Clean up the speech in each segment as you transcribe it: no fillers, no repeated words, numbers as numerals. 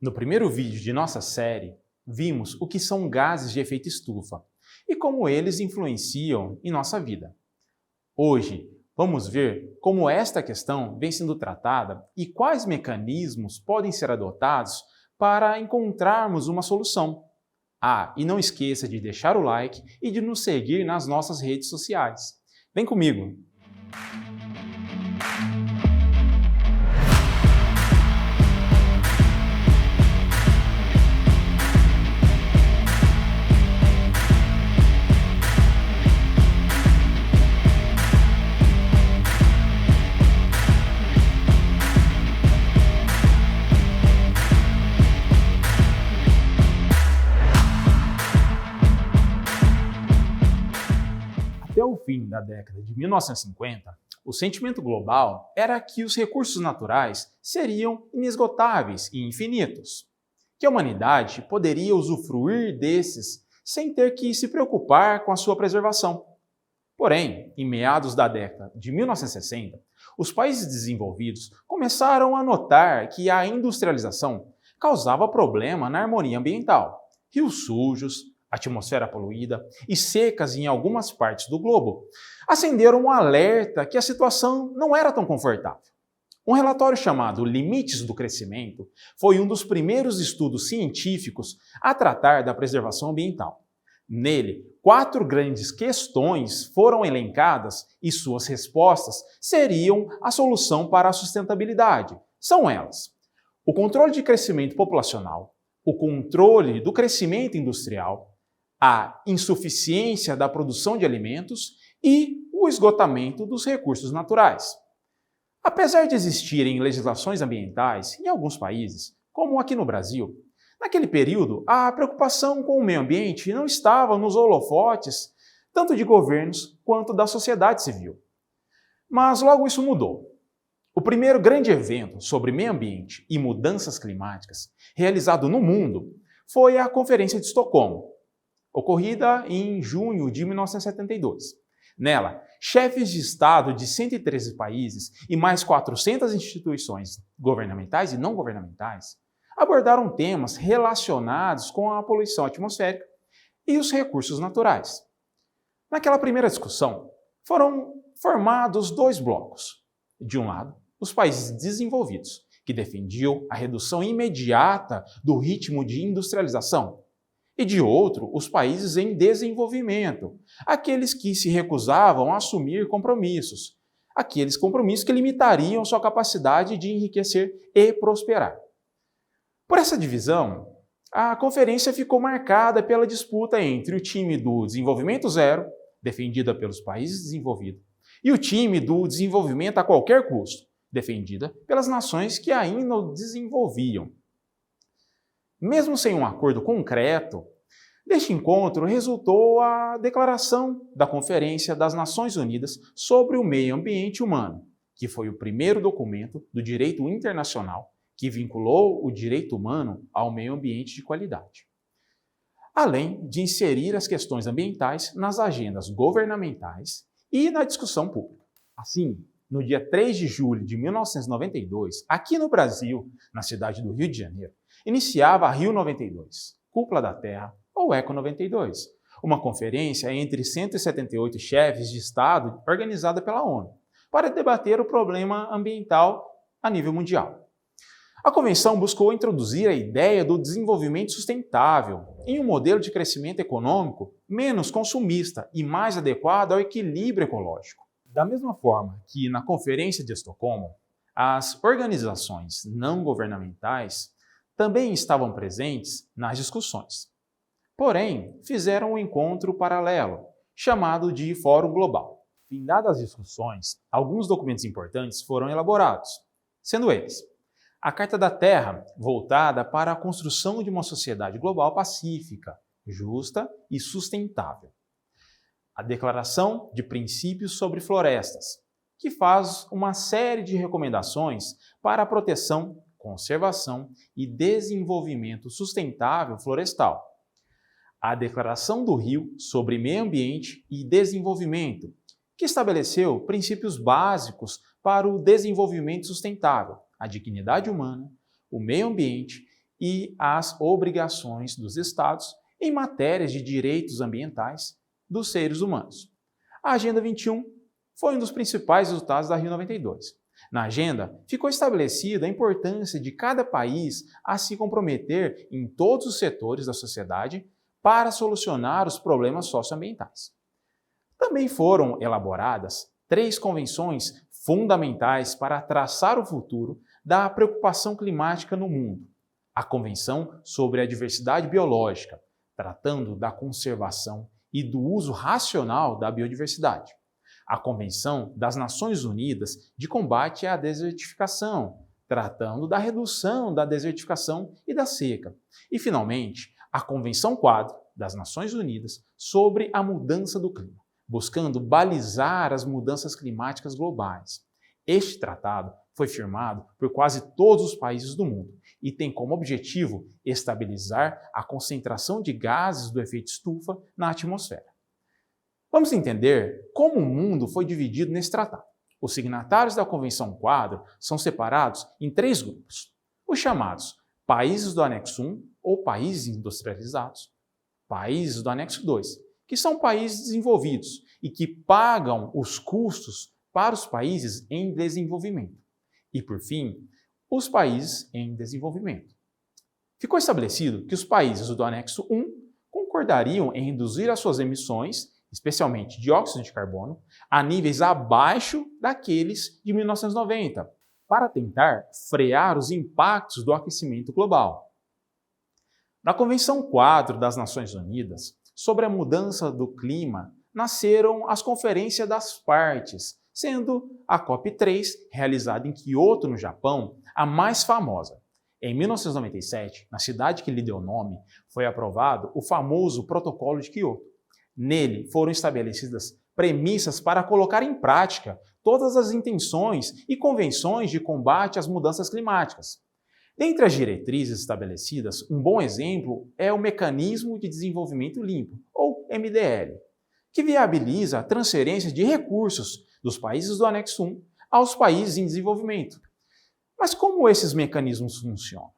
No primeiro vídeo de nossa série, vimos o que são gases de efeito estufa e como eles influenciam em nossa vida. Hoje, vamos ver como esta questão vem sendo tratada e quais mecanismos podem ser adotados para encontrarmos uma solução. E não esqueça de deixar o like e de nos seguir nas nossas redes sociais. Vem comigo! Até o fim da década de 1950, o sentimento global era que os recursos naturais seriam inesgotáveis e infinitos, que a humanidade poderia usufruir desses sem ter que se preocupar com a sua preservação. Porém, em meados da década de 1960, os países desenvolvidos começaram a notar que a industrialização causava problema na harmonia ambiental. Rios sujos, atmosfera poluída e secas em algumas partes do globo acenderam um alerta que a situação não era tão confortável. Um relatório chamado Limites do Crescimento foi um dos primeiros estudos científicos a tratar da preservação ambiental. Nele, 4 grandes questões foram elencadas e suas respostas seriam a solução para a sustentabilidade. São elas: o controle de crescimento populacional, o controle do crescimento industrial, a insuficiência da produção de alimentos e o esgotamento dos recursos naturais. Apesar de existirem legislações ambientais em alguns países, como aqui no Brasil, naquele período a preocupação com o meio ambiente não estava nos holofotes tanto de governos quanto da sociedade civil. Mas logo isso mudou. O primeiro grande evento sobre meio ambiente e mudanças climáticas realizado no mundo foi a Conferência de Estocolmo, ocorrida em junho de 1972. Nela, chefes de Estado de 113 países e mais 400 instituições governamentais e não governamentais abordaram temas relacionados com a poluição atmosférica e os recursos naturais. Naquela primeira discussão, foram formados 2 blocos. De um lado, os países desenvolvidos, que defendiam a redução imediata do ritmo de industrialização, e de outro, os países em desenvolvimento, aqueles que se recusavam a assumir compromissos, aqueles compromissos que limitariam sua capacidade de enriquecer e prosperar. Por essa divisão, a conferência ficou marcada pela disputa entre o time do desenvolvimento zero, defendida pelos países desenvolvidos, e o time do desenvolvimento a qualquer custo, defendida pelas nações que ainda o desenvolviam. Mesmo sem um acordo concreto, deste encontro resultou a Declaração da Conferência das Nações Unidas sobre o Meio Ambiente Humano, que foi o primeiro documento do direito internacional que vinculou o direito humano ao meio ambiente de qualidade, além de inserir as questões ambientais nas agendas governamentais e na discussão pública. Assim, no dia 3 de julho de 1992, aqui no Brasil, na cidade do Rio de Janeiro, iniciava a Rio 92, Cúpula da Terra, ou Eco 92, uma conferência entre 178 chefes de Estado organizada pela ONU, para debater o problema ambiental a nível mundial. A convenção buscou introduzir a ideia do desenvolvimento sustentável em um modelo de crescimento econômico menos consumista e mais adequado ao equilíbrio ecológico. Da mesma forma que na Conferência de Estocolmo, as organizações não governamentais também estavam presentes nas discussões. Porém, fizeram um encontro paralelo, chamado de Fórum Global. Findadas as discussões, alguns documentos importantes foram elaborados, sendo eles: a Carta da Terra, voltada para a construção de uma sociedade global pacífica, justa e sustentável; a Declaração de Princípios sobre Florestas, que faz uma série de recomendações para a proteção, conservação e desenvolvimento sustentável florestal; a Declaração do Rio sobre Meio Ambiente e Desenvolvimento, que estabeleceu princípios básicos para o desenvolvimento sustentável, a dignidade humana, o meio ambiente e as obrigações dos Estados em matérias de direitos ambientais dos seres humanos. A Agenda 21 foi um dos principais resultados da Rio 92. Na agenda, ficou estabelecida a importância de cada país a se comprometer em todos os setores da sociedade para solucionar os problemas socioambientais. Também foram elaboradas 3 convenções fundamentais para traçar o futuro da preocupação climática no mundo. A Convenção sobre a Diversidade Biológica, tratando da conservação e do uso racional da biodiversidade. A Convenção das Nações Unidas de Combate à Desertificação, tratando da redução da desertificação e da seca. E, finalmente, a Convenção Quadro das Nações Unidas sobre a Mudança do Clima, buscando balizar as mudanças climáticas globais. Este tratado foi firmado por quase todos os países do mundo e tem como objetivo estabilizar a concentração de gases do efeito estufa na atmosfera. Vamos entender como o mundo foi dividido nesse tratado. Os signatários da Convenção Quadro são separados em 3 grupos. Os chamados países do Anexo 1, ou países industrializados, países do Anexo 2, que são países desenvolvidos e que pagam os custos para os países em desenvolvimento. E, por fim, os países em desenvolvimento. Ficou estabelecido que os países do Anexo 1 concordariam em reduzir as suas emissões, especialmente dióxido de carbono, a níveis abaixo daqueles de 1990, para tentar frear os impactos do aquecimento global. Na Convenção Quadro das Nações Unidas sobre a mudança do clima, nasceram as Conferências das Partes, sendo a COP3, realizada em Kyoto, no Japão, a mais famosa. Em 1997, na cidade que lhe deu nome, foi aprovado o famoso Protocolo de Kyoto. Nele foram estabelecidas premissas para colocar em prática todas as intenções e convenções de combate às mudanças climáticas. Dentre as diretrizes estabelecidas, um bom exemplo é o Mecanismo de Desenvolvimento Limpo, ou MDL, que viabiliza a transferência de recursos dos países do Anexo 1 aos países em desenvolvimento. Mas como esses mecanismos funcionam?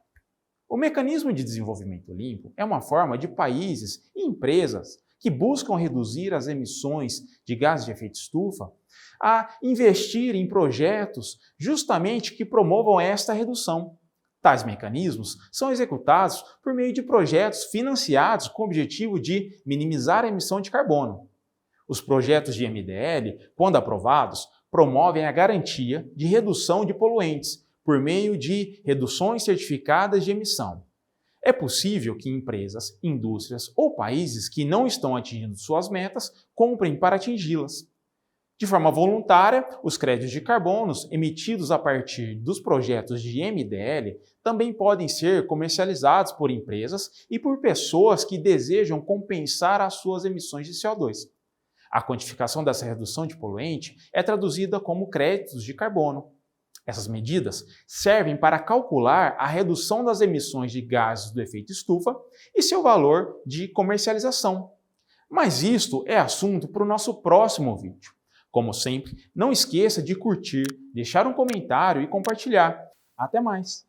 O Mecanismo de Desenvolvimento Limpo é uma forma de países e empresas que buscam reduzir as emissões de gases de efeito estufa a investir em projetos justamente que promovam esta redução. Tais mecanismos são executados por meio de projetos financiados com o objetivo de minimizar a emissão de carbono. Os projetos de MDL, quando aprovados, promovem a garantia de redução de poluentes por meio de reduções certificadas de emissão. É possível que empresas, indústrias ou países que não estão atingindo suas metas comprem para atingi-las. De forma voluntária, os créditos de carbono emitidos a partir dos projetos de MDL também podem ser comercializados por empresas e por pessoas que desejam compensar as suas emissões de CO2. A quantificação dessa redução de poluente é traduzida como créditos de carbono. Essas medidas servem para calcular a redução das emissões de gases do efeito estufa e seu valor de comercialização. Mas isto é assunto para o nosso próximo vídeo. Como sempre, não esqueça de curtir, deixar um comentário e compartilhar. Até mais!